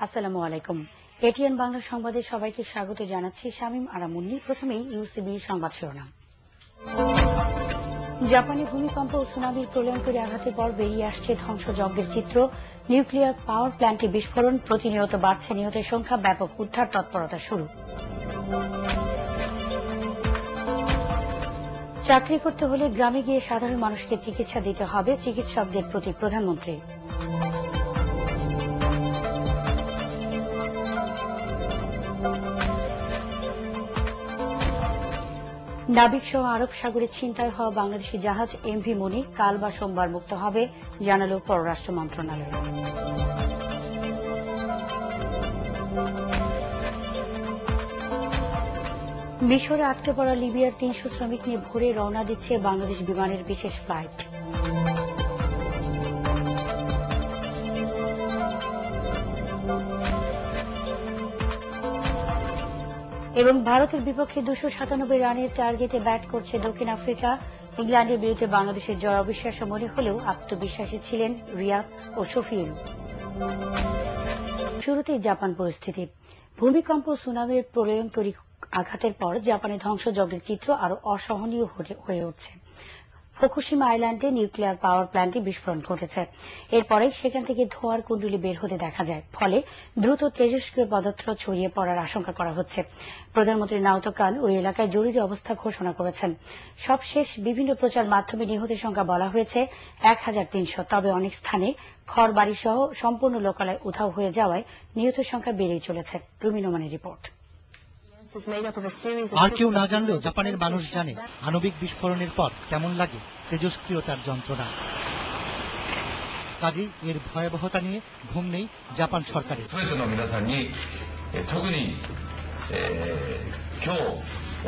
আসসালামু আলাইকুম। এটিএন বাংলা সংবাদে সবাইকে স্বাগত জানাচ্ছি শামীম আরা মুন্নি। প্রথমেই ইউসিবি সংবাদ শিরোনাম। জাপানে ভূমিকম্প ও সুনামির প্রলয়ঙ্করী আঘাতের পর বেরিয়ে আসছে ধ্বংসযজ্ঞের চিত্র। নিউক্লিয়ার পাওয়ার প্ল্যান্টে বিস্ফোরণ, প্রতিনিয়ত বাড়ছে নিহতের সংখ্যা, ব্যাপক উদ্ধার তৎপরতা শুরু। চাকরি করতে হলে গ্রামে গিয়ে সাধারণ মানুষকে চিকিৎসা দিতে হবে, চিকিৎসকদের প্রতি প্রধানমন্ত্রী। নাবিক সহ আরব সাগরে ছিনতাই হওয়া বাংলাদেশি জাহাজ এমভি মনি কাল বা সোমবার মুক্ত হবে, জানাল পররাষ্ট্র মন্ত্রণালয়। মিশরে আটকে পড়া লিবিয়ার ৩০০ শ্রমিক নিয়ে ভোরে রওনা দিচ্ছে বাংলাদেশ বিমানের বিশেষ ফ্লাইট। এবং ভারতের বিপক্ষে ২৯৭ রানের টার্গেটে ব্যাট করছে দক্ষিণ আফ্রিকা। ইংল্যান্ডের বিরুদ্ধে বাংলাদেশের জয় অবিশ্বাস্য মনে হলেও আত্মবিশ্বাসী ছিলেন রিয়াদ ও শফিউল। শুরুতেই জাপান পরিস্থিতি। ভূমিকম্প ও সুনামির প্রলয়ঙ্করী আঘাতের পর জাপানে ধ্বংসযজ্ঞের চিত্র আরো অসহনীয় হয়ে উঠছে। ফুকুশিমা আইল্যান্ডে নিউক্লিয়ার পাওয়ার প্ল্যান্টে বিস্ফোরণ ঘটেছে। এরপরে সেখান থেকে ধোঁয়ার কুণ্ডলী বের হতে দেখা যায়, ফলে দ্রুত তেজস্ক্রিয় পদার্থ ছড়িয়ে পড়ার আশঙ্কা করা হচ্ছে। প্রধানমন্ত্রী নাওতো কান ওই এলাকায় জরুরি অবস্থা ঘোষণা করেছেন। সবশেষ বিভিন্ন প্রচার মাধ্যমে নিহতের সংখ্যা বলা হয়েছে ১৩০০। তবে অনেক স্থানে ঘরবাড়ি সহ সম্পূর্ণ লোকালয় উধাও হয়ে যাওয়ায় নিহতের সংখ্যা বেড়েই চলেছে। রুমিন ওমানের রিপোর্ট। আর কেউ না জানলেও জাপানের মানুষ জানে আণবিক বিস্ফোরণের পর কেমন লাগে তেজস্ক্রিয়তার যন্ত্রণা। কাজেই এর ভয়াবহতা নিয়ে ঘুম নেই জাপান সরকারের।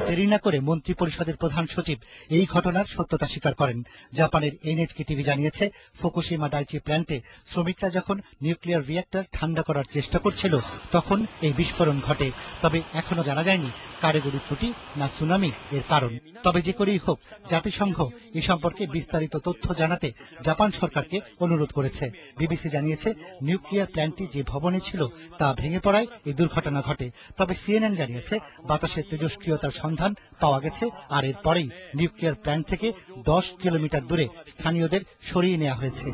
দেরি না করে মন্ত্রী পরিষদের প্রধান সচিব এই ঘটনার সত্যতা স্বীকার করেন। জাপানের এনএইচকে টিভি জানিয়েছে, ফুকুশিমা ডাইচি প্ল্যান্টে শ্রমিকরা যখন নিউক্লিয়ার রিঅ্যাক্টর ঠান্ডা করার চেষ্টা করছিল তখন এই বিস্ফোরণ ঘটে। তবে এখনো জানা যায়নি কারিগরি ত্রুটি না সুনামি এর কারণ। তবে যে করেই হোক, জাতিসংঘ এ সম্পর্কে বিস্তারিত তথ্য জানাতে জাপান সরকারকে অনুরোধ করেছে। বিবিসি জানিয়েছে, নিউক্লিয়ার প্ল্যান্টটি যে ভবনে ছিল তা ভেঙে পড়ায় এই দুর্ঘটনা ঘটে। তবে সিএনএন জানিয়েছে, বাতাসের তেজস্ক্রিয়তার সন্ধান পাওয়া গেছে, আর এরপরেই নিউক্লিয়ার প্ল্যান্ট থেকে 10 কিলোমিটার দূরে স্থানীয়দের সরিয়ে নেওয়া হয়েছে।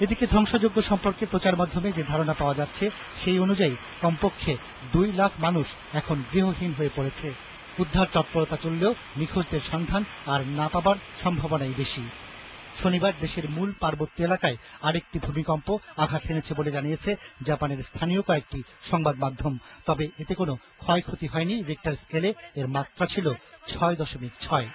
এদিকে ধ্বংসযজ্ঞ সম্পর্কে প্রচার মাধ্যমে যে ধারণা পাওয়া যাচ্ছে সেই অনুযায়ী কমপক্ষে 2 লাখ মানুষ এখন গৃহহীন হয়ে পড়েছে। উদ্ধার তৎপরতা চললেও নিখোঁজদের সন্ধান আর না পাবার সম্ভাবনাই বেশি। শনিবার দেশের মূল পার্বত্য এলাকায় আরেকটি ভূমিকম্প আঘাত হেনেছে বলে জানিয়েছে জাপানের স্থানীয় কয়েকটি সংবাদ মাধ্যম। তবে এতে কোনো ক্ষয়ক্ষতি হয়নি। রিক্টার স্কেলে এর মাত্রা ছিল 6.6।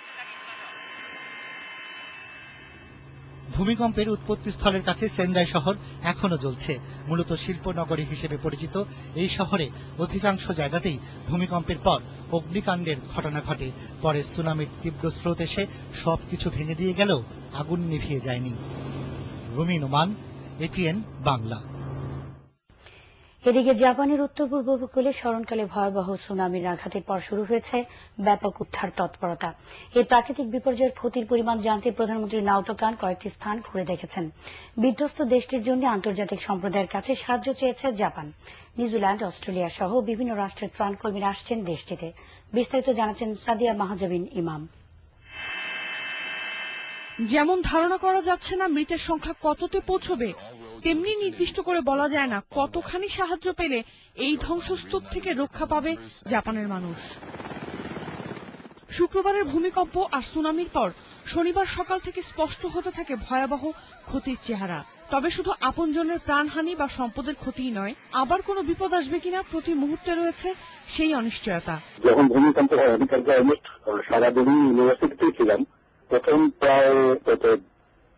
ভূমিকম্পের উৎপত্তিস্থলের কাছে সেন্দাই শহর এখনো জ্বলছে। মূলত শিল্প নগরী হিসেবে পরিচিত এই শহরে অধিকাংশ জায়গাতেই ভূমিকম্পের পর অগ্নিকাণ্ডের ঘটনা ঘটে। পরে সুনামির তীব্র স্রোত এসে সবকিছু ভেঙে দিয়ে গেলেও আগুন নিভিয়ে যায়নি। রুমিন ওমান, এটিএন বাংলা। এদিকে জাপানের উত্তর পূর্ব উপকূলে স্মরণকালে ভয়াবহ সুনামির আঘাতের পর শুরু হয়েছে ব্যাপক উদ্ধার তৎপরতা। এই প্রাকৃতিক বিপর্যয়ের ক্ষতির পরিমাণ জানতে প্রধানমন্ত্রী নাওতো কান কয়েকটি স্থান ঘুরে দেখেছেন। বিধ্বস্ত দেশটির জন্য আন্তর্জাতিক সম্প্রদায়ের কাছে সাহায্য চেয়েছে জাপান। নিউজিল্যান্ড, অস্ট্রেলিয়া সহ বিভিন্ন রাষ্ট্রের ত্রাণকর্মীরা আসছেন দেশটিতে। বিস্তারিত জানাচ্ছেন সাদিয়া মাহাজাবিন ইমাম। যেমন ধারণা করা যাচ্ছে না মৃতের সংখ্যা কততে পৌঁছবে, তেমনি নির্দিষ্ট করে বলা যায় না কতখানি সাহায্য পেলে এই ধ্বংসস্তূপ থেকে রক্ষা পাবে জাপানের মানুষ। শুক্রবারের ভূমিকম্প আর সুনামির পর শনিবার সকাল থেকে স্পষ্ট হতে থাকে ভয়াবহ ক্ষতির চেহারা। তবে শুধু আপনজনের প্রাণহানি বা সম্পদের ক্ষতিই নয়, আবার কোনো বিপদ আসবে কিনা প্রতি মুহূর্তে রয়েছে সেই অনিশ্চয়তা। যখন ভূমিকম্প হয়, আমি কালকে অলমোস্ট সারাদিনই ইউনিভার্সিটিতেই ছিলাম। প্রথম প্রায়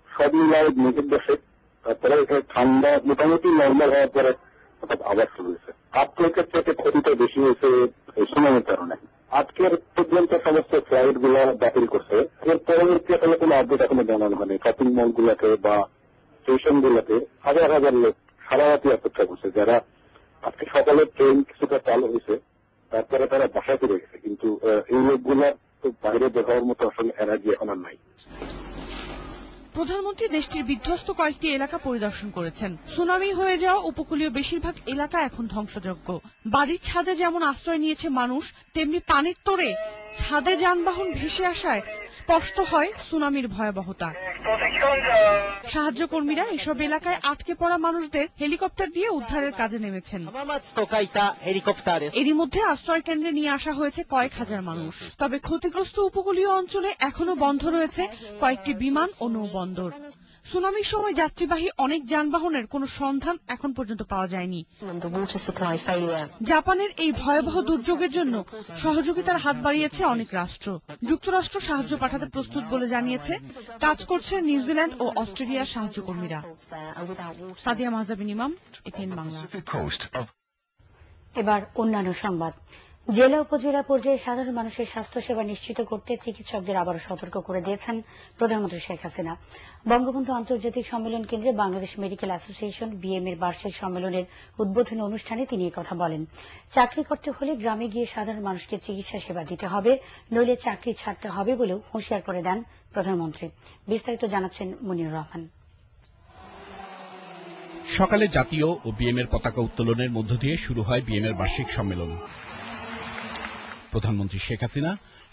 সব মিলায় নিজের দেশে, তারপরে এটা ঠান্ডা মোটামুটি নর্মাল হওয়ার পরে আবার শুরু হয়েছে। আজকের ক্ষেত্রে ক্ষতিটা বেশি হয়েছে এই সুনামির কারণে। আজকের পর্যন্ত সমস্ত ফ্লাইট গুলো বাতিল করছে। এর পরবর্তী আসলে কোনো আপডেট এখনো জানানো হয়নি। শপিং মল গুলাতে বা স্টেশন গুলাতে হাজার হাজার লোক সারা রাতি অপেক্ষা করছে, যারা আজকে সকালে ট্রেন কিছুটা চালু হয়েছে, তারপরে তারা বাসায় ফিরে গেছে। কিন্তু এই লোকগুলার তো বাইরে বের হওয়ার মতো আসলে এনার্জি এখন আর নাই। প্রধানমন্ত্রী দেশটির বিধ্বস্ত কয়েকটি এলাকা পরিদর্শন করেছেন। সুনামি হয়ে যাওয়া উপকূলীয় বেশিরভাগ এলাকা এখন ধ্বংসযোগ্য। বাড়ির ছাদে যেমন আশ্রয় নিয়েছে মানুষ, তেমনি পানির তোড়ে ছাদে যানবাহন ভেসে আসায় স্পষ্ট হয় সুনামির ভয়াবহতা। সাহায্য কর্মীরা এসব এলাকায় আটকে পড়া মানুষদের হেলিকপ্টার দিয়ে উদ্ধারের কাজে নেমেছেন। এরই মধ্যে আশ্রয় কেন্দ্রে নিয়ে আসা হয়েছে কয়েক হাজার মানুষ। তবে ক্ষতিগ্রস্ত উপকূলীয় অঞ্চলে এখনো বন্ধ রয়েছে কয়েকটি বিমান ও নৌবন্দর। সুনামির সময় যাত্রীবাহী অনেক যানবাহনের কোনো সন্ধান এখন পর্যন্ত পাওয়া যায়নি। জাপানের এই ভয়াবহ দুর্যোগের জন্য সহযোগিতার হাত বাড়িয়েছে অনেক রাষ্ট্র। যুক্তরাষ্ট্র সাহায্য পাঠাতে প্রস্তুত বলে জানিয়েছে। কাজ করছে নিউজিল্যান্ড ও অস্ট্রেলিয়ার সাহায্য কর্মীরা। সাদিয়া মাহজাবিন ইমাম, এটিএন বাংলা। এবার অন্যান্য সংবাদ। জেলা উপজেলা পর্যায়ে সাধারণ মানুষের স্বাস্থ্যসেবা নিশ্চিত করতে চিকিৎসকদের আবারও সতর্ক করে দিয়েছেন প্রধানমন্ত্রী শেখ হাসিনা। বঙ্গবন্ধু আন্তর্জাতিক সম্মেলন কেন্দ্রে বাংলাদেশ মেডিকেল অ্যাসোসিয়েশন বিএম এর বার্ষিক সম্মেলনের উদ্বোধনী অনুষ্ঠানে তিনি কথা বলেন। চাকরি করতে হলে গ্রামে গিয়ে সাধারণ মানুষকে চিকিৎসা সেবা দিতে হবে, নইলে চাকরি ছাড়তে হবে বলেও হুঁশিয়ার করে দেন প্রধানমন্ত্রী। বিস্তারিত জানাচ্ছেন মুনিউর রহমান। সকালে জাতীয় ও বিএম এর পতাকা উত্তোলনের মধ্য দিয়ে শুরু হয় বিএম এর বার্ষিক সম্মেলন। প্রধানমন্ত্রী শেখ হাসিনা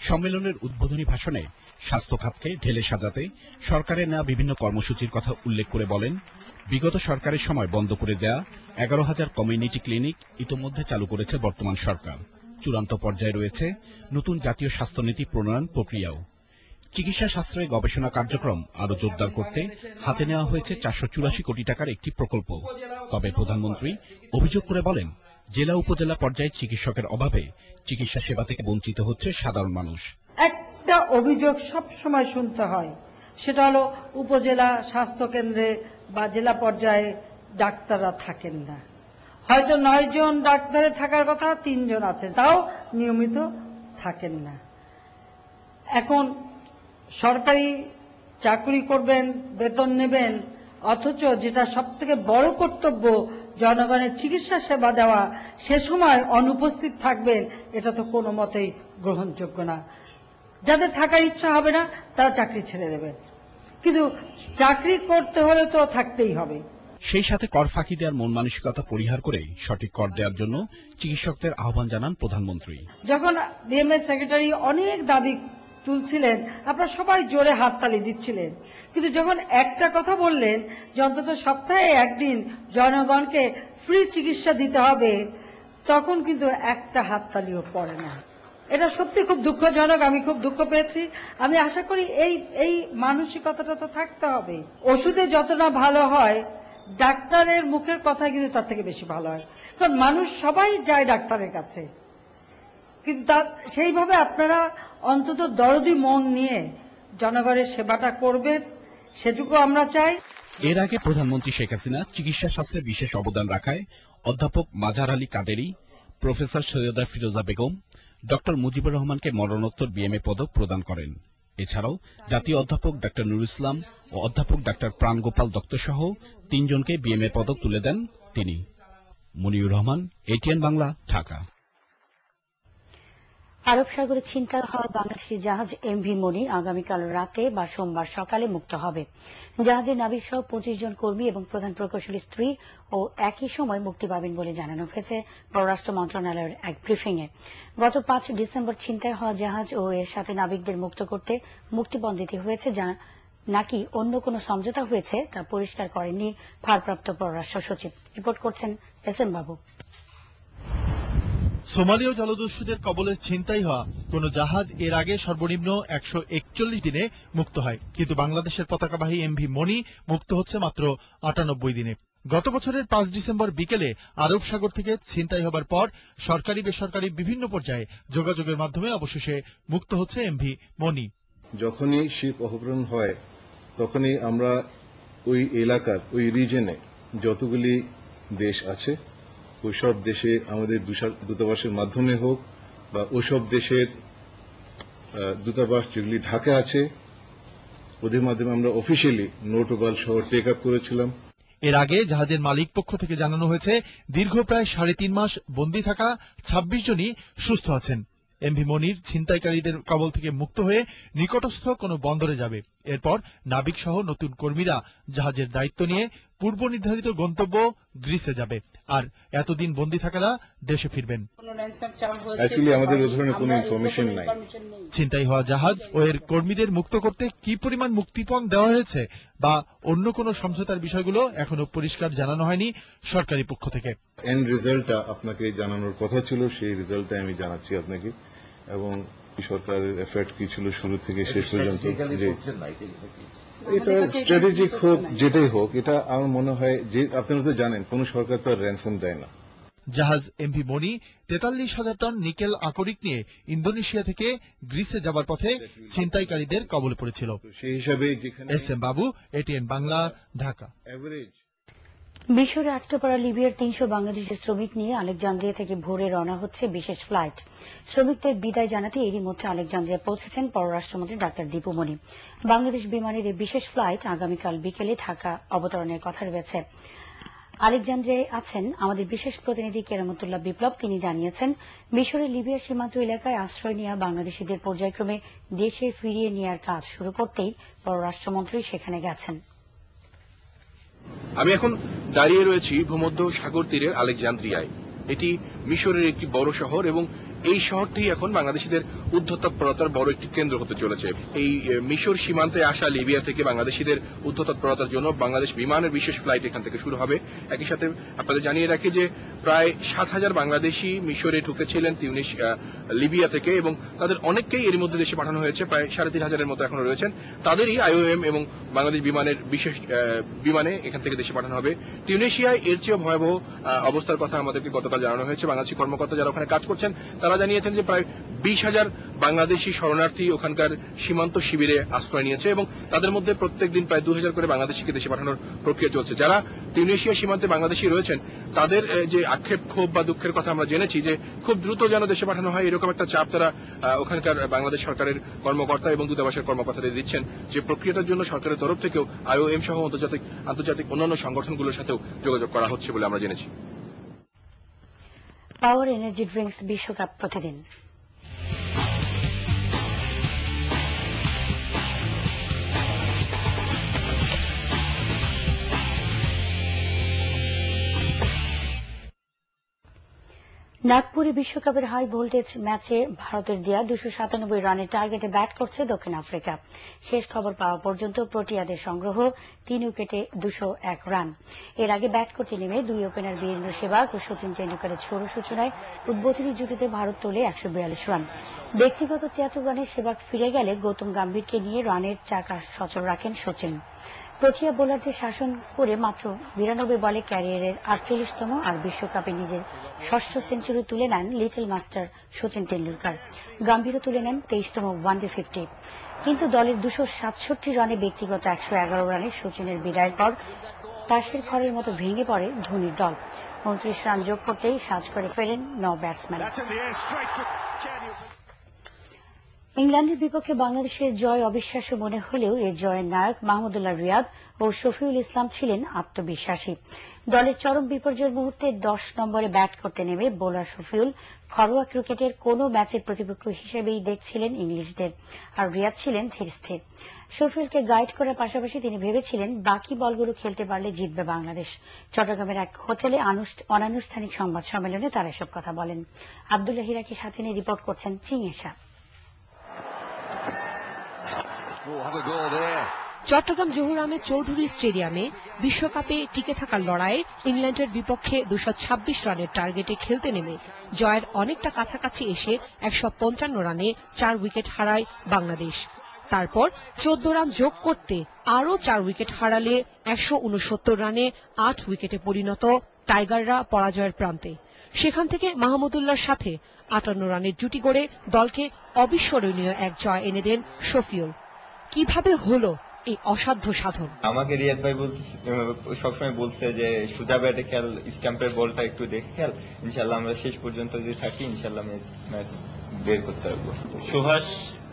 সম্মেলনের উদ্বোধনী ভাষণে স্বাস্থ্য খাতকে ঢেলে সাজাতে সরকারের নেওয়া বিভিন্ন কর্মসূচির কথা উল্লেখ করে বলেন, বিগত সরকারের সময় বন্ধ করে দেয়া 11,000 কমিউনিটি ক্লিনিক ইতোমধ্যে চালু করেছে বর্তমান সরকার। চূড়ান্ত পর্যায়ে রয়েছে নতুন জাতীয় স্বাস্থ্যনীতি প্রণয়ন প্রক্রিয়াও। চিকিৎসা শাস্ত্রে গবেষণা কার্যক্রম আরও জোরদার করতে হাতে নেওয়া হয়েছে 484 কোটি টাকার একটি প্রকল্প। তবে প্রধানমন্ত্রী অভিযোগ করে বলেন, জেলা উপজেলা পর্যায়ে চিকিৎসকের অভাবে চিকিৎসা সেবা থেকে বঞ্চিত হচ্ছে সাধারণ মানুষ। একটা অভিযোগ সব সময় শুনতে হয়, সেটা হলো উপজেলা স্বাস্থ্য কেন্দ্রে বা জেলা পর্যায়ে ডাক্তাররা থাকেন না। হয়তো 9 জন ডাক্তারে থাকার কথা, 3 জন আছেন, তাও নিয়মিত থাকেন না। এখন সরকারি চাকরি করবেন, বেতন নেবেন, অথচ যেটা সবথেকে বড় কর্তব্য জনগণের চিকিৎসা সেবা দেওয়া, সে সময় অনুপস্থিত থাকবেন, এটা তো কোনো মতেই গ্রহণযোগ্য না। যাদের থাকার ইচ্ছা হবে না তারা চাকরি ছেড়ে দেবেন, কিন্তু চাকরি করতে হলে তো থাকতেই হবে। সেই সাথে কর ফাঁকি দেওয়ার মন মানসিকতা পরিহার করে সঠিক কর দেওয়ার জন্য চিকিৎসকদের আহ্বান জানান প্রধানমন্ত্রী। যখন বিএমএস সেক্রেটারি অনেক দাবি তুলছিলেন, আপনারা সবাই জোরে হাততালি দিচ্ছিলেন, কিন্তু যখন একটা কথা বললেন যে অন্তত সপ্তাহে একদিন জনগণকে ফ্রি চিকিৎসা দিতে হবে, তখন কিন্তু একটা হাততালিও পড়ে না। এটা সত্যি খুব দুঃখজনক। আমি খুব দুঃখ পেয়েছি। আমি আশা করি এই মানসিকতাটা তো থাকতে হবে। ওষুধে যতটা ভালো হয়, ডাক্তারের মুখের কথা কিন্তু তার থেকে বেশি ভালো হয়, কারণ মানুষ সবাই যায় ডাক্তারের কাছে। কিন্তু সেইভাবে আপনারা অন্তত দরদি মন নিয়ে জনগণের সেবাটা করবেন, সেটুকু আমরা চাই। এর আগে প্রধানমন্ত্রী শেখ হাসিনা চিকিৎসা শাস্ত্রে বিশেষ অবদান রাখায় অধ্যাপক মাজার আলী কাদেরী, প্রফেসর সৈয়দা ফিরোজা বেগম, ডক্টর মুজিবুর রহমানকে মরণোত্তর বিএমএ পদক প্রদান করেন। এছাড়াও জাতীয় অধ্যাপক ডক্টর নুরুল ইসলাম ও অধ্যাপক ডক্টর প্রাণগোপাল দত্ত সহ 3 জনকে বিএমএ পদক তুলে দেন তিনি। মুনিউর রহমান, এটিএন বাংলা, ঢাকা। আরব সাগরে ছিনতাই হওয়া বাংলাদেশি জাহাজ এমভি মনি আগামীকাল রাতে বা সোমবার সকালে মুক্ত হবে। জাহাজের নাবিক সহ 25 জন কর্মী এবং প্রধান প্রকৌশলীর স্ত্রী ও একই সময় মুক্তি পাবেন বলে জানানো হয়েছে পররাষ্ট্র মন্ত্রণালয়ের এক ব্রিফিংয়ে। গত 5 ডিসেম্বর ছিনতাই হওয়া জাহাজ ও এর সাথে নাবিকদের মুক্ত করতে মুক্তিপণ দিতে হয়েছে, যা নাকি অন্য কোনো সমঝোতা হয়েছে তা পরিষ্কার করেননি ভারপ্রাপ্ত পররাষ্ট্র সচিব। রিপোর্ট করছেন এসএম বাবু। সোমালীয় জলদস্যুদের কবলে ছিনতাই হওয়া কোন জাহাজ এর আগে সর্বনিম্ন 141 দিনে মুক্ত হয়, কিন্তু বাংলাদেশের পতাকাবাহী এমভি মনি মুক্ত হচ্ছে মাত্র 98 দিনে। গত বছরের 5 ডিসেম্বর বিকেলে আরব সাগর থেকে ছিনতাই হবার পর সরকারি বেসরকারি বিভিন্ন পর্যায়ে যোগাযোগের মাধ্যমে অবশেষে মুক্ত হচ্ছে এমভি মনি। যখনই শিপ অপহরণ হয় তখনই আমরা ওই এলাকার, ওই রিজনে যতগুলি দেশ আছে, ওইসব দেশে আমাদের দূতাবাসের মাধ্যমে হোক বা ওইসব দেশের দূতাবাস যেগুলি ঢাকা আছে, ওদের মাধ্যমে আমরা অফিসিয়ালি নোটোবাল সহ টেক আপ করেছিলাম। এর আগে জাহাজের মালিক পক্ষ থেকে জানানো হয়েছে, দীর্ঘ প্রায় 3.5 মাস বন্দী থাকা 26 জনই সুস্থ আছেন। এমভি মনির ছিনতাইকারীদের কবল থেকে মুক্ত হয়ে নিকটস্থ কোনো বন্দরে যাবে। এরপর নাবিক সহ নতুন কর্মীরা জাহাজের দায়িত্ব নিয়ে পূর্ব নির্ধারিত গন্তব্য গ্রিসে যাবে, আর এতদিন বন্দী থাকারা দেশে ফিরবেন। অ্যাকচুয়ালি আমাদের ওই ধরনের কোনো ইনফরমেশন নাই। ছিনতাই হওয়া জাহাজ ও এর কর্মীদের মুক্ত করতে কি পরিমাণ মুক্তিপণ দেওয়া হয়েছে বা অন্য কোনো সমঝোতার বিষয়গুলো এখনো পরিষ্কার জানানো হয়নি সরকারি পক্ষ থেকে। এন্ড রেজাল্টটা আপনাকে জানানোর কথা ছিল, সেই রেজাল্টটা আমি জানাচ্ছি আপনাকে, এবং সরকারের এফর্ট কি ছিল শুরু থেকে শেষ পর্যন্ত। যে এটা স্ট্র্যাটেজিক হোক যেটাই হোক, এটা আমার মনে হয় যে আপনারা তো জানেন কোন সরকার তো আর র্যানসম দেয় না। জাহাজ এমভি মনি 43,000 টন নিকেল আকরিক নিয়ে ইন্দোনেশিয়া থেকে গ্রিসে যাবার পথে ছিনতাইকারীদের কবলে পড়েছিল। সেই হিসাবে যেখানে SM বাবু, ATN বাংলা, ঢাকা। মিশরে আটকে পড়া লিবিয়ার 300 বাংলাদেশি শ্রমিক নিয়ে আলেকজান্দ্রিয়া থেকে ভোরে রওনা হচ্ছে বিশেষ ফ্লাইট। শ্রমিকদের বিদায় জানাতে এরই মধ্যে আলেকজান্দ্রিয়া পৌঁছেছেন পররাষ্ট্রমন্ত্রী ডাক্তার দীপু মনি। বাংলাদেশ বিমানের এই বিশেষ ফ্লাইট আগামীকাল বিকেলে ঢাকা অবতরণের কথা রয়েছে। আলেকজান্দ্রিয়ায় আছেন আমাদের বিশেষ প্রতিনিধি কেরামতুল্লাহ বিপ্লব। তিনি জানিয়েছেন, মিশরের লিবিয়ার সীমান্ত এলাকায় আশ্রয় নেওয়া বাংলাদেশিদের পর্যায়ক্রমে দেশে ফিরিয়ে নেওয়ার কাজ শুরু করতেই পররাষ্ট্রমন্ত্রী সেখানে গেছেন। আমি এখন দাঁড়িয়ে রয়েছি ভূমধ্য সাগর তীরের আলেকজান্দ্রিয়ায়। এটি মিশরের একটি বড় শহর এবং এই শহরটি এখন বাংলাদেশিদের উদ্ধতৎপরতার বড় একটি কেন্দ্র হতে চলেছে। এই মিশর সীমান্তে আসা লিবিয়া থেকে বাংলাদেশিদের উদ্ধতৎপরতার জন্য বাংলাদেশ বিমানের বিশেষ ফ্লাইট এখান থেকে শুরু হবে। একই সাথে আপনাদের জানিয়ে রাখি যে প্রায় 7,000 বাংলাদেশি মিশরে ঢুকেছিলেন লিবিয়া থেকে, এবং তাদের অনেককেই এর মধ্যে দেশে পাঠানো হয়েছে। প্রায় 3,500-এর মতো এখনো রয়েছেন। তাদেরই IOM এবং বাংলাদেশ বিমানের বিশেষ বিমানে এখান থেকে দেশে পাঠানো হবে। টিউনিশিয়ায় এর চেয়েও ভয়াবহ অবস্থার কথা আমাদেরকে গতকাল জানানো হয়েছে। বাংলাদেশি কর্মকর্তা যারা ওখানে কাজ করছেন তারা জানিয়েছেন যে প্রায় 20,000 বাংলাদেশি শরণার্থী ওখানকার সীমান্ত শিবিরে আশ্রয় নিয়েছে, এবং তাদের মধ্যে প্রত্যেকদিন প্রায় 2,000 করে বাংলাদেশিকে দেশে পাঠানোর প্রক্রিয়া চলছে। যারা টিউনিশিয়া সীমান্তে বাংলাদেশি রয়েছেন তাদের যে আক্ষেপ, ক্ষোভ বা দুঃখের কথা আমরা জেনেছি যে খুব দ্রুত যেন দেশে পাঠানো হয়, এরকম একটা চাপ তারা ওখানকার বাংলাদেশ সরকারের কর্মকর্তা এবং দূতাবাসের কর্মকর্তাদের দিচ্ছেন। যে প্রক্রিয়াটার জন্য সরকারের তরফ থেকেও IOM সহ আন্তর্জাতিক অন্যান্য সংগঠনগুলোর সাথেও যোগাযোগ করা হচ্ছে বলে আমরা জেনেছি। পাওয়ার এনার্জি ড্রিঙ্কস বিশ্বকাপ প্রতিদিন। নাগপুরে বিশ্বকাপের হাই ভোল্টেজ ম্যাচে ভারতের দেয়া 297 রানের টার্গেটে ব্যাট করছে দক্ষিণ আফ্রিকা। শেষ খবর পাওয়া পর্যন্ত প্রোটিয়াদের সংগ্রহ 3 উইকেটে 201 রান। এর আগে ব্যাট করতে নেমে দুই ওপেনার বীরেন্দ্র সেহবাগ ও সচিন টেন্ডুলকারের ছোড়ো সূচনায় উদ্বোধনী জুটিতে ভারত তোলে 142 রান। ব্যক্তিগত 73 রানে সেহবাগ ফিরে গেলে গৌতম গম্ভীরকে নিয়ে রানের চাকা সচল রাখেন সচিন। প্রোটিয়া বোলারদের শাসন করে মাত্র 92 বলে ক্যারিয়ারের 48তম আর বিশ্বকাপে নিজের ষষ্ঠ সেঞ্চুরি তুলে নেন লিটল মাস্টার সচিন টেন্ডুলকার। গম্ভীরও তুলে নেন 23তম ওয়ানডে 50। কিন্তু দলের 267 রানে ব্যক্তিগত 111 রানে সচিনের বিদায়ের পর তাসের খড়ের মতো ভেঙে পড়ে ধোনির দল। 29 রান যোগ করতেই সাজ করে ফেরেন 9 ব্যাটসম্যান। ইংল্যান্ডের বিপক্ষে বাংলাদেশের জয় অবিশ্বাস্য মনে হলেও এ জয়ের নায়ক মাহমুদুল্লাহ রিয়াদ ও শফিউল ইসলাম ছিলেন আত্মবিশ্বাসী। দলের চরম বিপর্যয়ের মুহূর্তে 10 নম্বরে ব্যাট করতে নেমে বোলার শফিউল ঘরোয়া ক্রিকেটের কোনো ম্যাচের প্রতিপক্ষ হিসেবেই দেখছিলেন ইংলিশদের, আর রিয়াদ ছিলেন ধীরস্থির। শফিউলকে গাইড করার পাশাপাশি তিনি ভেবেছিলেন বাকি বলগুলো খেলতে পারলে জিতবে বাংলাদেশ। চট্টগ্রামের এক হোটেলে অনানুষ্ঠানিক সংবাদ সম্মেলনে তারা এসব কথা বলেন। আব্দুল্লাহ হিরাকে সাথে নিয়ে রিপোর্ট করছেন চিংয়েশা। চট্টগ্রাম জহুর আহমেদ চৌধুরী স্টেডিয়ামে বিশ্বকাপে টিকে থাকার লড়াইয়ে ইংল্যান্ডের বিপক্ষে 226 রানের টার্গেটে খেলতে নেমে জয়ের অনেকটা কাছাকাছি এসে 155 রানে 4 উইকেট হারায় বাংলাদেশ। তারপর 14 রান যোগ করতে আরও 4 উইকেট হারালে 169 রানে 8 উইকেটে পরিণত টাইগাররা পরাজয়ের প্রান্তে। সেখান থেকে মাহমুদুল্লাহর সাথে 58 রানের জুটি গড়ে দলকে অবিস্মরণীয় এক জয় এনে দেন শফিউল। কিভাবে হলো এই অসাধ্য সাধন? আমাকে রিয়াদ ভাই সবসময় বলছে যে সোজা ব্যাটে খেল, স্ট্যাম্পের বলটা একটু দেখে খেল, ইনশাল্লাহ আমরা শেষ পর্যন্ত যদি থাকি ইনশাল্লাহ ম্যাচ বের করতে পারবো। সুহাস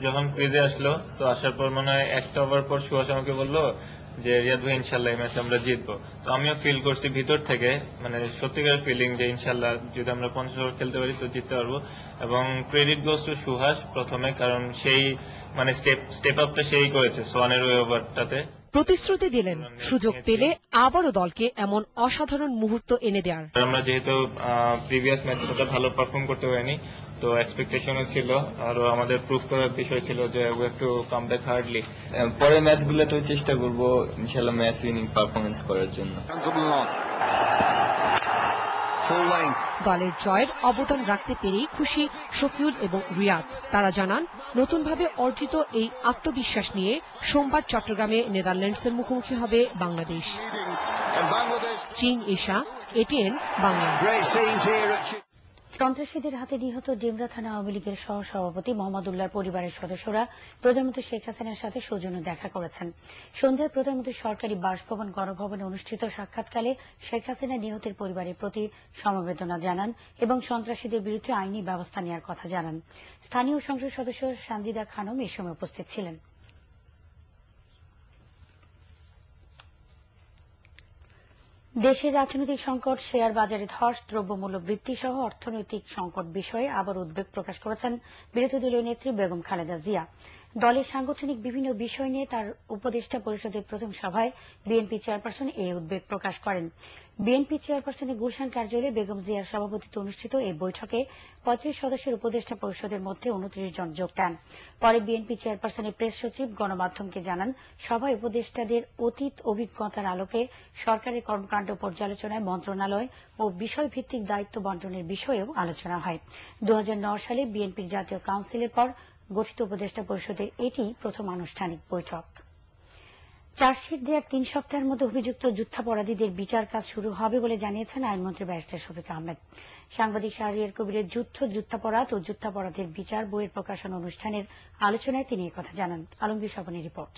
যখন ক্রিজে আসলো, তো আসার পর মনে হয় একটা ওভার পর সুহাস আমাকে বললো যে রিয়াদ ভাই ইনশাল্লাহ এই ম্যাচ আমরা জিতবো। তো আমিও ফিল করছি ভিতর থেকে, মানে সত্যিকার ফিলিং যে ইনশাল্লাহ যদি আমরা 50 ওভার খেলতে পারি তো জিততে পারবো। এবং ক্রেডিট গোস টু সুহাস প্রথমে, কারণ সেই মানে স্টেপ আপটা সেই করেছে সোয়ানের ওই ওভারটাতে। প্রতিশ্রুতি দিলেন সুযোগ পেলে আবারও দলকে এমন অসাধারণ মুহূর্ত এনে দেওয়ার। আমরা যেহেতু প্রিভিয়াস ম্যাচটা ভালো পারফর্ম করতে পারিনি, তো এক্সপেকটেশনও ছিল, আরো আমাদের প্রুফ করার বিষয় ছিল যে we have to come back hardly. পরের ম্যাচগুলোতেও চেষ্টা করব ইনশাআল্লাহ ম্যাচ উইনিং পারফরম্যান্স করার জন্য। দলের জয়ের অবদান রাখতে পেরেই খুশি শফিউল এবং রিয়াদ। তারা জানান নতুনভাবে অর্জিত এই আত্মবিশ্বাস নিয়ে সোমবার চট্টগ্রামে নেদারল্যান্ডসের মুখোমুখি হবে বাংলাদেশ। চীন এশা, এটিএন বাংলা। সন্ত্রাসীদের হাতে নিহত ডেমরা থানা আওয়ামী লীগের সহসভাপতি মোহাম্মদ উল্লাহর পরিবারের সদস্যরা প্রধানমন্ত্রী শেখ হাসিনার সাথে সৌজন্য দেখা করেছেন। সন্ধ্যায় প্রধানমন্ত্রীর সরকারি বাসভবন গণভবনে অনুষ্ঠিত সাক্ষাৎকালে শেখ হাসিনা নিহতের পরিবারের প্রতি সমবেদনা জানান এবং সন্ত্রাসীদের বিরুদ্ধে আইনি ব্যবস্থা নেওয়ার কথা জানান। স্থানীয় সংসদ সদস্য সানজিদা খানম এই সময় উপস্থিত ছিলেন। দেশের রাজনৈতিক সংকট, শেয়ার বাজারে ধস, দ্রব্যমূল্য বৃদ্ধি সহ অর্থনৈতিক সংকট বিষয়ে আবার উদ্বেগ প্রকাশ করেছেন বিরোধী দলীয় নেত্রী বেগম খালেদা জিয়া। দলের সাংগঠনিক বিভিন্ন বিষয় নিয়ে তার উপদেষ্টা পরিষদের প্রথম সভায় বিএনপি চেয়ারপারসন এই উদ্বেগ প্রকাশ করেন। বিএনপি চেয়ারপারসনের গুলশান কার্যালয়ে বেগম জিয়ার সভাপতিত্বে অনুষ্ঠিত এই বৈঠকে 35 সদস্যের উপদেষ্টা পরিষদের মধ্যে 29 জন যোগ দেন। পরে বিএনপি চেয়ারপারসনের প্রেস সচিব গণমাধ্যমকে জানান, সভায় উপদেষ্টাদের অতীত অভিজ্ঞতার আলোকে সরকারের কর্মকাণ্ড পর্যালোচনায় মন্ত্রণালয় ও বিষয়ভিত্তিক দায়িত্ব বন্টনের বিষয়েও আলোচনা হয়। 2009 সালে বিএনপির জাতীয় কাউন্সিলের পর গঠিত উপদেষ্টা পরিষদের এটি প্রথম আনুষ্ঠানিক বৈঠক। চার্জশিট দেওয়ার 3 সপ্তাহের মধ্যে অভিযুক্ত যুদ্ধাপরাধীদের বিচার কাজ শুরু হবে বলে জানিয়েছেন আইনমন্ত্রী ব্যারিস্টার শফিক আহমেদ। সাংবাদিক শাহরিয়ার কবিরের যুদ্ধাপরাধ ও যুদ্ধাপরাধের বিচার বইয়ের প্রকাশন অনুষ্ঠানের আলোচনায় তিনি একথা জানান। আলমগীর স্বপনের রিপোর্ট।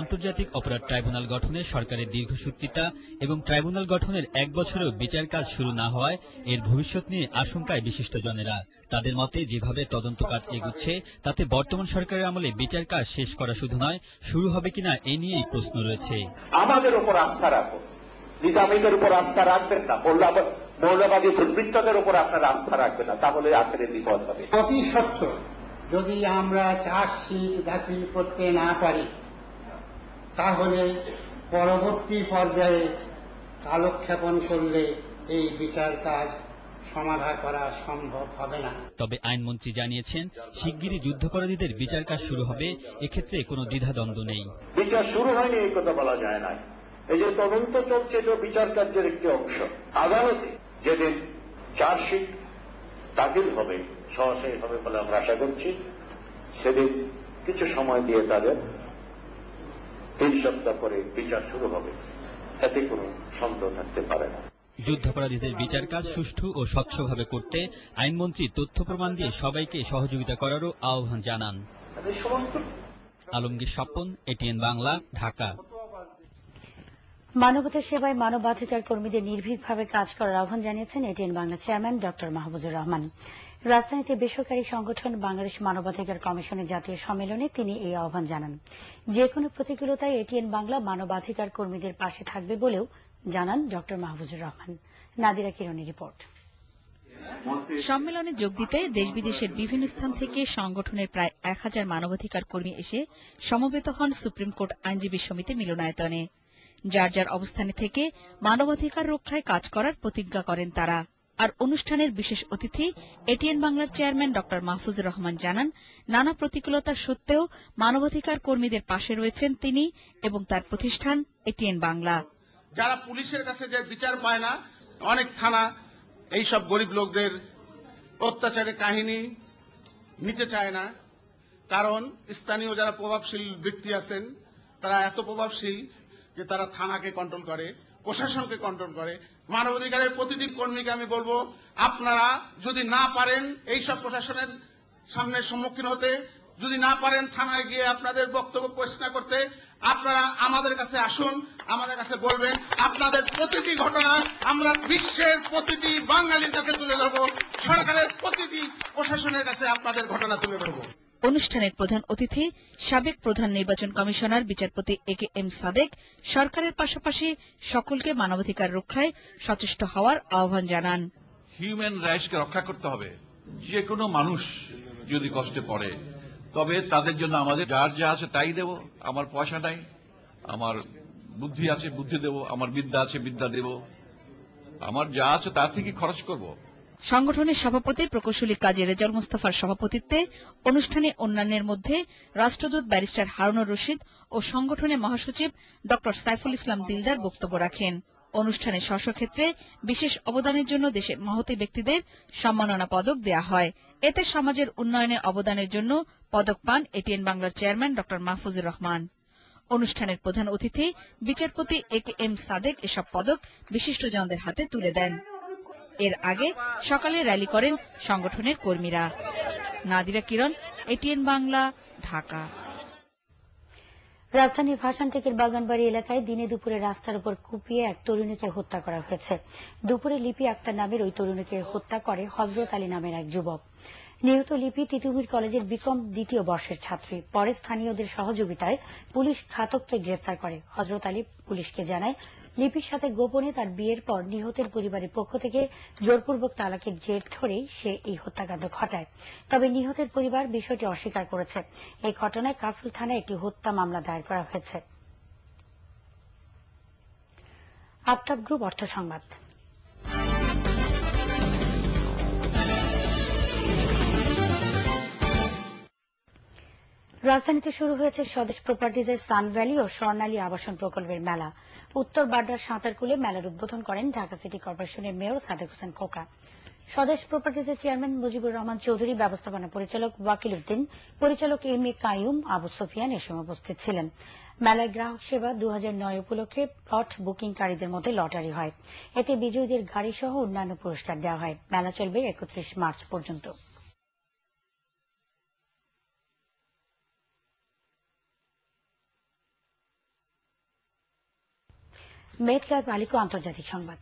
আন্তর্জাতিক অপরাধ ট্রাইব্যুনাল গঠনে সরকারের দীর্ঘসূত্রিতা এবং ট্রাইব্যুনাল গঠনের 1 বছরেও বিচার কাজ শুরু না হওয়ায় এর ভবিষ্যৎ নিয়ে আশঙ্কায় বিশিষ্টজনেরা। তাদের মতে যেভাবে তদন্ত কাজ এগুচ্ছে তাতে বর্তমান সরকারের আমলে বিচার কাজ শেষ করা শুধু নয়, শুরু হবে কিনা এ নিয়েই প্রশ্ন রয়েছে। আমাদের উপর আস্থা রাখুন, নিজামীদের উপর আস্থা রাখবেন না, মৌলবাদী দুর্বৃত্তদের উপর আপনারা আস্থা রাখবেন না, তাহলে আখেরে বিপদ হবে। অতি সত্য যদি আমরা চার্জশিট দাখিল করতে না পারি তাহলে পরবর্তী পর্যায়ে কালক্ষেপণ করলে এই বিচার কাজ সমাধা করা সম্ভব হবে না। তবে আইনমন্ত্রী জানিয়েছেন, শিগগিরই যুদ্ধাপরাধীদের বিচার কাজ শুরু হবে, এক্ষেত্রে কোনো দ্বিধাদ্বন্দ্ব নেই। বিচার শুরু হয়নি এই কথা বলা যায় না, এই যে তদন্ত চলছে এটা বিচার কার্যের একটি অংশ। আদালতে যেদিন চার্জশিট দাখিল হবে, সহসাই হবে বলে আমরা আশা করছি, সেদিন কিছু সময় দিয়ে তাদের 3 সপ্তাহ পরে বিচার শুরু হবে, এতে কোনো সন্দেহ থাকতে পারে না। যুদ্ধাপরাধীদের বিচার কাজ সুষ্ঠু ও স্বচ্ছভাবে করতে আইনমন্ত্রী তথ্য প্রমাণ দিয়ে সবাইকে সহযোগিতা করারও আহ্বান জানান। আলমগীর স্বপন, এটিএন বাংলা, ঢাকা। মানবতার সেবায় মানবাধিকার কর্মীদের নির্ভীকভাবে কাজ করার আহ্বান জানিয়েছেন ATN Bangla chairman doctor Mahfuzur Rahman. রাজধানীতে বেসরকারি সংগঠন বাংলাদেশ মানবাধিকার কমিশনের জাতীয় সম্মেলনে তিনি এই আহ্বান জানান। যে কোনো প্রতিকূলতায় এটিএন বাংলা মানবাধিকার কর্মীদের পাশে থাকবে বলেও জানান ডক্টর মাহফুজুর রহমান। নাদিরা কিরণের রিপোর্ট। সম্মেলনে যোগ দিতে দেশ বিদেশের বিভিন্ন স্থান থেকে সংগঠনের প্রায় 1000 মানবাধিকার কর্মী এসে সমবেত হন সুপ্রিম কোর্ট আইনজীবী সমিতি মিলনায়তনে। যার যার অবস্থানে থেকে মানবাধিকার রক্ষায় কাজ করার প্রতিজ্ঞা করেন তারা। আর অনুষ্ঠানের বিশেষ অতিথি এটিএন বাংলার চেয়ারম্যান ডক্টর মাহফুজুর রহমান জানান, নানা প্রতিকূলতা সত্ত্বেও মানবাধিকার কর্মীদের পাশে রয়েছেন তিনি এবং তার প্রতিষ্ঠান এটিএন বাংলা। যারা পুলিশের কাছে যে বিচার পায় না, অনেক থানা এইসব গরিব লোকদের অত্যাচারের কাহিনী নিতে চায় না, কারণ স্থানীয় যারা প্রভাবশীল ব্যক্তি আছেন তারা এত প্রভাবশীল যে তারা থানাকে কন্ট্রোল করে, প্রশাসনকে কন্ট্রোল করে। মানবাধিকারের প্রতিটি কর্মীকে আমি বলবো, আপনারা যদি না পারেন এইসব প্রশাসনের সামনে সম্মুখীন হতে, যদি না পারেন থানায় গিয়ে আপনাদের বক্তব্য প্রশ্ন করতে, আপনারা আমাদের কাছে আসুন, আমাদের কাছে বলবেন। আপনাদের প্রতিটি ঘটনা আমরা বিশ্বের প্রতিটি বাঙালির কাছে তুলে ধরবো, সরকারের প্রতিটি প্রশাসনের কাছে আপনাদের ঘটনা তুলে ধরবো। অনুষ্ঠানের প্রধান অতিথি সাবেক প্রধান নির্বাচন কমিশনার বিচারপতি AKM সাদেক সরকারের পাশাপাশি সকলকে মানবাধিকার রক্ষায় সচেষ্ট হওয়ার আহ্বান জানান। হিউম্যান রাইটসকে রক্ষা করতে হবে। যে কোনো মানুষ যদি কষ্টে পড়ে তবে তাদের জন্য আমাদের যার যা আছে তাই দেব। আমার পয়সা নাই, আমার বুদ্ধি আছে বুদ্ধি দেব, আমার বিদ্যা আছে বিদ্যা দেব, আমার যা আছে তার থেকে খরচ করব। সংগঠনের সভাপতি প্রকৌশলী কাজী রেজাউল মুস্তাফার সভাপতিত্বে অনুষ্ঠানে অন্যান্যের মধ্যে রাষ্ট্রদূত ব্যারিস্টার হারুনুর রশিদ ও সংগঠনের মহাসচিব ড সাইফুল ইসলাম দিলদার বক্তব্য রাখেন। অনুষ্ঠানে স্বস্বক্ষেত্রে বিশেষ অবদানের জন্য দেশের মহতী ব্যক্তিদের সম্মাননা পদক দেয়া হয়। এতে সমাজের উন্নয়নে অবদানের জন্য পদক পান এটিএন বাংলার চেয়ারম্যান ড মাহফুজুর রহমান। অনুষ্ঠানের প্রধান অতিথি বিচারপতি AKM সাদেক এসব পদক বিশিষ্টজনদের হাতে তুলে দেন। এর আগে সকালে র্যালি করেন সংগঠনের কর্মীরা। নাদিরা কিরণ, এটিএন বাংলা, ঢাকা। রাজধানীর ভাসানটেকের বাগানবাড়ি এলাকায় দিনে দুপুরে রাস্তার উপর কুপিয়ে এক তরুণীকে হত্যা করা হয়েছে। দুপুরে লিপি আক্তার নামের ওই তরুণীকে হত্যা করে হযরত আলী নামের এক যুবক। নিহত লিপি তিতুমির কলেজের বিকম দ্বিতীয় বর্ষের ছাত্রী। পরে স্থানীয়দের সহযোগিতায় পুলিশ ঘাতককে গ্রেপ্তার করে। হযরত আলী পুলিশকে জানায়, লিপির সাথে গোপনে তার বিয়ের পর নিহতের পরিবারের পক্ষ থেকে জোরপূর্বক তালাকের জের ধরেই সে এই হত্যাকাণ্ড ঘটায়। তবে নিহতের পরিবার বিষয়টি অস্বীকার করেছে। এই ঘটনায় কাফরুল থানায় একটি হত্যা মামলা দায়ের করা হয়েছে। আফতাব গ্রুপ অর্থ সংবাদ। রাজধানীতে শুরু হয়েছে স্বদেশ প্রপার্টিজের সানভ্যালি ও স্বর্ণালী আবাসন প্রকল্পের মেলা। উত্তর বাড্ডার সাঁতারকুলে মেলার উদ্বোধন করেন ঢাকা সিটি কর্পোরেশনের মেয়র সাদেক হোসেন খোকা। স্বদেশ প্রপার্টিজের চেয়ারম্যান মুজিবুর রহমান চৌধুরী, ব্যবস্থাপনা পরিচালক ওয়াকিল উদ্দিন, পরিচালক MA কাইয়ুম, আবু সুফিয়ান এ সময় উপস্থিত ছিলেন। মেলায় গ্রাহক সেবা 2009 উপলক্ষে প্লট বুকিংকারীদের মধ্যে লটারি হয়। এতে বিজয়ীদের গাড়ি সহ অন্যান্য পুরস্কার দেওয়া হয়। মেলা চলবে 31 মার্চ পর্যন্ত। মেটলাইফ আলিকো আন্তর্জাতিক সংবাদ।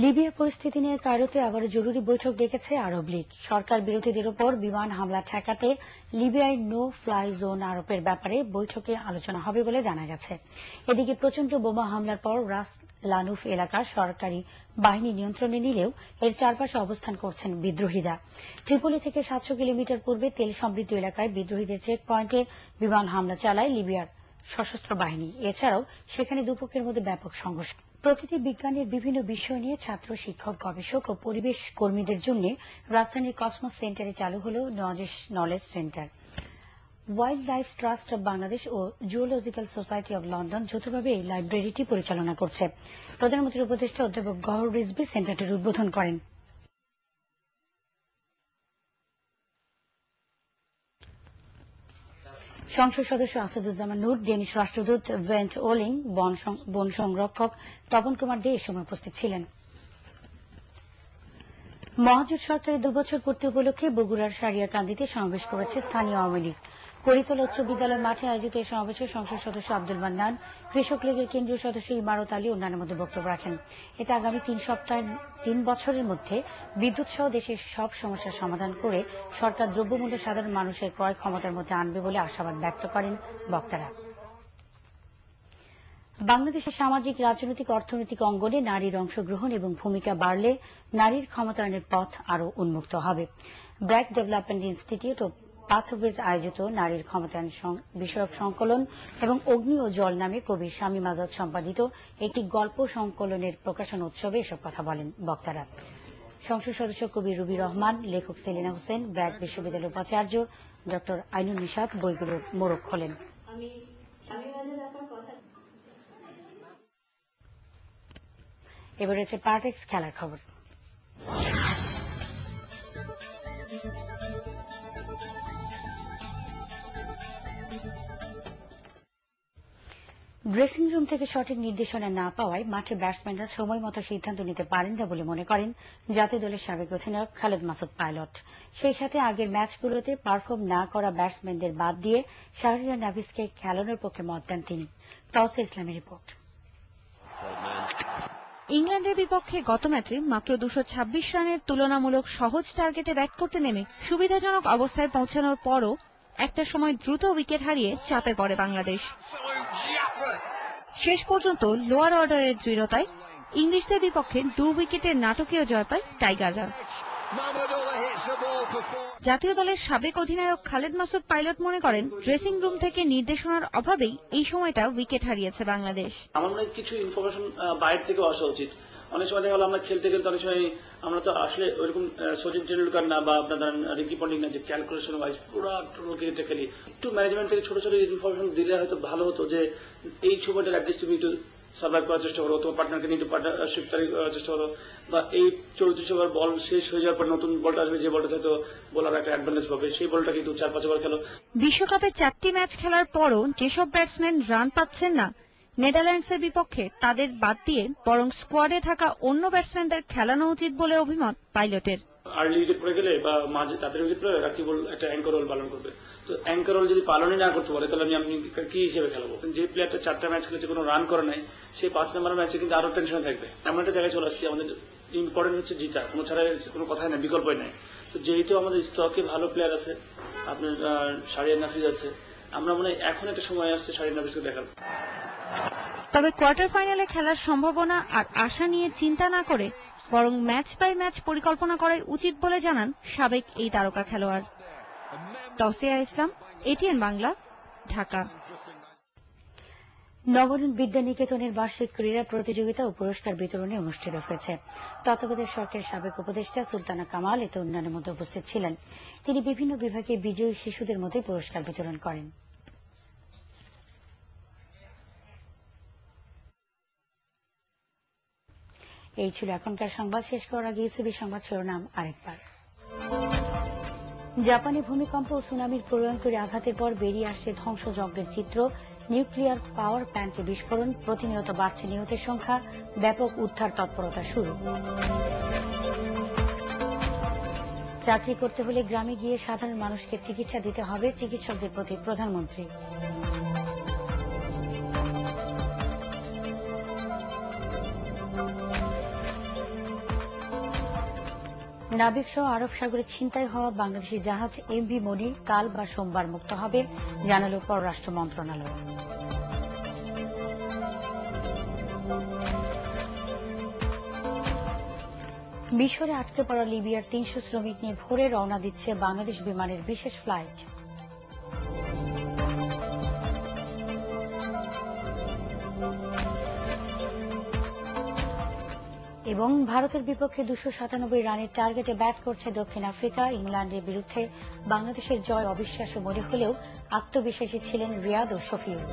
লিবিয়া পরিস্থিতি নিয়ে কায়রোতে আবারও জরুরি বৈঠক ডেকেছে আরব লীগ। সরকার বিরোধীদের ওপর বিমান হামলা ঠেকাতে লিবিয়ায় নো ফ্লাই জোন আরোপের ব্যাপারে বৈঠকে আলোচনা হবে বলে জানা গেছে। এদিকে প্রচণ্ড বোমা হামলার পর রাস লানুফ এলাকা সরকারি বাহিনী নিয়ন্ত্রণে নিলেও এর চারপাশে অবস্থান করছেন বিদ্রোহীরা। ত্রিপোলি থেকে 700 কিলোমিটার পূর্বে তেল সমৃদ্ধ এলাকায় বিদ্রোহীদের চেক পয়েন্টে বিমান হামলা চালায় লিবিয়ার সশস্ত্র বাহিনী। এছাড়াও সেখানে দুপক্ষের মধ্যে ব্যাপক সংঘর্ষ। প্রকৃতি বিজ্ঞানের বিভিন্ন বিষয় নিয়ে ছাত্র, শিক্ষক, গবেষক ও পরিবেশ কর্মীদের জন্য রাজধানীর কসমোস সেন্টারে চালু হল knowledge centre. Wildlife trust of Bangladesh ও জুওলজিক্যাল সোসাইটি অব লন্ডন যৌথভাবে এই লাইব্রেরিটি পরিচালনা করছে। প্রধানমন্ত্রীর উপদেষ্টা অধ্যাপক গওহর রিজভী সেন্টারটির উদ্বোধন করেন। সংসদ সদস্য আসাদুজ্জামান নূর, ডেনিশ রাষ্ট্রদূত ভেন্ট ওলিং, বন সংরক্ষক তপন কুমার দে এ সময় উপস্থিত ছিলেন। মহাজোট সরকারের 2 বছর পূর্তি উপলক্ষে বগুড়ার সারিয়াকান্দিতে সমাবেশ করেছে স্থানীয় আওয়ামী লীগ। করিতলা উচ্চ বিদ্যালয় মাঠে আয়োজিত এই সমাবেশে সংসদ সদস্য আব্দুল মান্নান, কৃষক লীগের কেন্দ্রীয় সদস্য ইমারত আলী অন্যান্য মধ্যে বক্তব্য রাখেন। এতে আগামী 3 বছরের মধ্যে বিদ্যুৎ সহ দেশের সব সমস্যার সমাধান করে সরকার দ্রব্যমূল্য সাধারণ মানুষের ক্রয় ক্ষমতার মধ্যে আনবে বলে আশাবাদ ব্যক্ত করেন বক্তারা। বাংলাদেশের সামাজিক, রাজনৈতিক, অর্থনৈতিক অঙ্গনে নারীর অংশগ্রহণ এবং ভূমিকা বাড়লে নারীর ক্ষমতায়নের পথ আরও উন্মুক্ত হবে। ব্র্যাক ডেভেলপমেন্ট ইনস্টিটিউট ও পাথওয়েজ আয়োজিত নারীর ক্ষমতায়ন বিষয়ক সংকলন এবং অগ্নি ও জল নামে কবি শামীম আজাদ সম্পাদিত একটি গল্প সংকলনের প্রকাশন উৎসবে এসব কথা বলেন বক্তারা। সংসদ সদস্য কবি রুবি রহমান, লেখক সেলিনা হোসেন, ব্র্যাক বিশ্ববিদ্যালয়ের উপাচার্য ড আইনুন নিশাত বইগুলোর মোড়ক খোলেন। এবার হচ্ছে পার্টেক্স খেলার খবর। ড্রেসিং রুম থেকে সঠিক নির্দেশনা না পাওয়ায় মাঠে ব্যাটসম্যানরা সময় মতো সিদ্ধান্ত নিতে পারেন না বলে মনে করেন জাতীয় দলের সাবেক অধিনায়ক খালেদ মাসুদ পাইলট। সেই সাথে আগের ম্যাচগুলোতে পারফর্ম না করা ব্যাটসম্যানদের বাদ দিয়ে শাহরিয়ার নাভিসকে খেলানোর পক্ষে মত দেন তিনি। তৌসিফ ইসলামের রিপোর্ট। ইংল্যান্ডের বিপক্ষে গত ম্যাচে মাত্র 226 রানের তুলনামূলক সহজ টার্গেটে ব্যাট করতে নেমে সুবিধাজনক অবস্থায় পৌঁছানোর পরও একটা সময় দ্রুত উইকেট হারিয়ে চাপে পড়ে বাংলাদেশ। শেষ পর্যন্ত লোয়ার অর্ডারের দৃঢ়তায় ইংলিশদের বিপক্ষে 2 উইকেটের নাটকীয় জয় পায় টাইগাররা। জাতীয় দলের সাবেক অধিনায়ক খালেদ মাসুদ পাইলট মনে করেন, ড্রেসিং রুম থেকে নির্দেশনার অভাবেই এই সময়টা উইকেট হারিয়েছে বাংলাদেশ। আমার মনে হয় কিছু ইনফরমেশন বাইরে থেকে আসা উচিত। অনেক সময় দেখা গেল আমরা খেলতে খেলতে অনেক সময় আমরা তো আসলে ওইরকম সচিন টেন্ডুলকার না বা আপনার রিকি পন্ডিং না যে ক্যালকুলেশন ওয়াইজ পুরো টোটাল ক্রিকেটটা খেলি। একটু ম্যানেজমেন্ট থেকে ছোট ছোট ইনফরমেশন দিলে হয়তো ভালো হতো, যে এই সময়টা অ্যাটলিস্ট তুমি একটু সার্ভাইভ করার চেষ্টা করো, তোমার পার্টনারকে নিয়ে একটু পার্টনারশিপ করার চেষ্টা করো, বা এই 34 ওভার বল শেষ হয়ে যাওয়ার পর নতুন বলটা আসবে, যে বলটা হয়তো বোলার একটা অ্যাডভান্টেজ পাবে, সেই বলটা কিন্তু 4-5 ওভার খেলো। বিশ্বকাপে 4টি ম্যাচ খেলার পরও যেসব ব্যাটসম্যান রান পাচ্ছেন না, নেদারল্যান্ডসের বিপক্ষে তাদের বাদ দিয়ে বরং স্কোয়াডে থাকা অন্য ব্যাটসম্যানদের খেলানো উচিত বলে অভিমত পাইলটের। আর্লি উইকেট পড়ে গেলে বা মাঝে তাদের উইকেট পড়ে রাকিব একটা অ্যাঙ্কর রোল পালন করবে। তো অ্যাঙ্কর রোল যদি পালনই না করতে পারে তাহলে আমি কি হিসেবে খেলাবো? যে প্লেয়ারটা 4টা ম্যাচ খেলেছে কোনো রান করে নাই, সেই 5 নম্বর ম্যাচে কিন্তু আরো টেনশনে থাকবে। এমন একটা জায়গায় চলে আসছি, আমাদের ইম্পর্টেন্ট হচ্ছে জিতা, কোনো ছাড়া কোনো কথাই নাই, বিকল্পই নাই। তো যেহেতু আমাদের স্টকে ভালো প্লেয়ার আছে, আপনার শাহরিয়ার নাফিজ আছে, আমরা মনে হয় এখন একটা সময় আসছে শাহরিয়ার নাফিজকে দেখার। তবে কোয়ার্টার ফাইনালে খেলার সম্ভাবনা আর আশা নিয়ে চিন্তা না করে বরং ম্যাচ বাই ম্যাচ পরিকল্পনা করাই উচিত বলে জানান সাবেক এই তারকা খেলোয়াড়। তসিয়া ইসলাম, এটিএন বাংলা, ঢাকা। নবরণ বিদ্যানিকেতনের বার্ষিক ক্রীড়া প্রতিযোগিতা ও পুরস্কার বিতরণী অনুষ্ঠিত হয়েছে। তত্ত্বাবধায়ক সরকারের সাবেক উপদেষ্টা সুলতানা কামাল এতে অন্যান্যের মধ্যে উপস্থিত ছিলেন। তিনি বিভিন্ন বিভাগে বিজয়ী শিশুদের মধ্যে পুরস্কার বিতরণ করেন। এই ছিল এখনকার সংবাদ। শেষ করার আগে ইউসিবি সংবাদ শিরোনাম আরেকবার। জাপানে ভূমিকম্প ও সুনামির প্রলয়ঙ্করী আঘাতের পর বেরিয়ে আসছে ধ্বংসযজ্ঞের চিত্র। নিউক্লিয়ার পাওয়ার প্ল্যান্টে বিস্ফোরণ, প্রতিনিয়ত বাড়ছে নিহতের সংখ্যা, ব্যাপক উদ্ধার তৎপরতা শুরু। চাকরি করতে হলে গ্রামে গিয়ে সাধারণ মানুষকে চিকিৎসা দিতে হবে, চিকিৎসকদের প্রতি প্রধানমন্ত্রী। নাবিক সহ আরব সাগরে ছিনতাই হওয়া বাংলাদেশি জাহাজ এমভি মনি কাল বা সোমবার মুক্ত হবে, জানাল পররাষ্ট্র মন্ত্রণালয়। মিশরে আটকে পড়া লিবিয়ার 300 শ্রমিক নিয়ে ভোরে রওনা দিচ্ছে বাংলাদেশ বিমানের বিশেষ ফ্লাইট। এবং ভারতের বিপক্ষে 297 রানের টার্গেটে ব্যাট করছে দক্ষিণ আফ্রিকা। ইংল্যান্ডের বিরুদ্ধে বাংলাদেশের জয় অবিশ্বাস্য মনে হলেও আত্মবিশ্বাসী ছিলেন রিয়াদ ও শফিউল।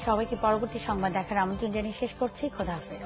সবাইকে পরবর্তী সংবাদ দেখার আমন্ত্রণ জানিয়ে শেষ করছি। খোদা হাফেজ।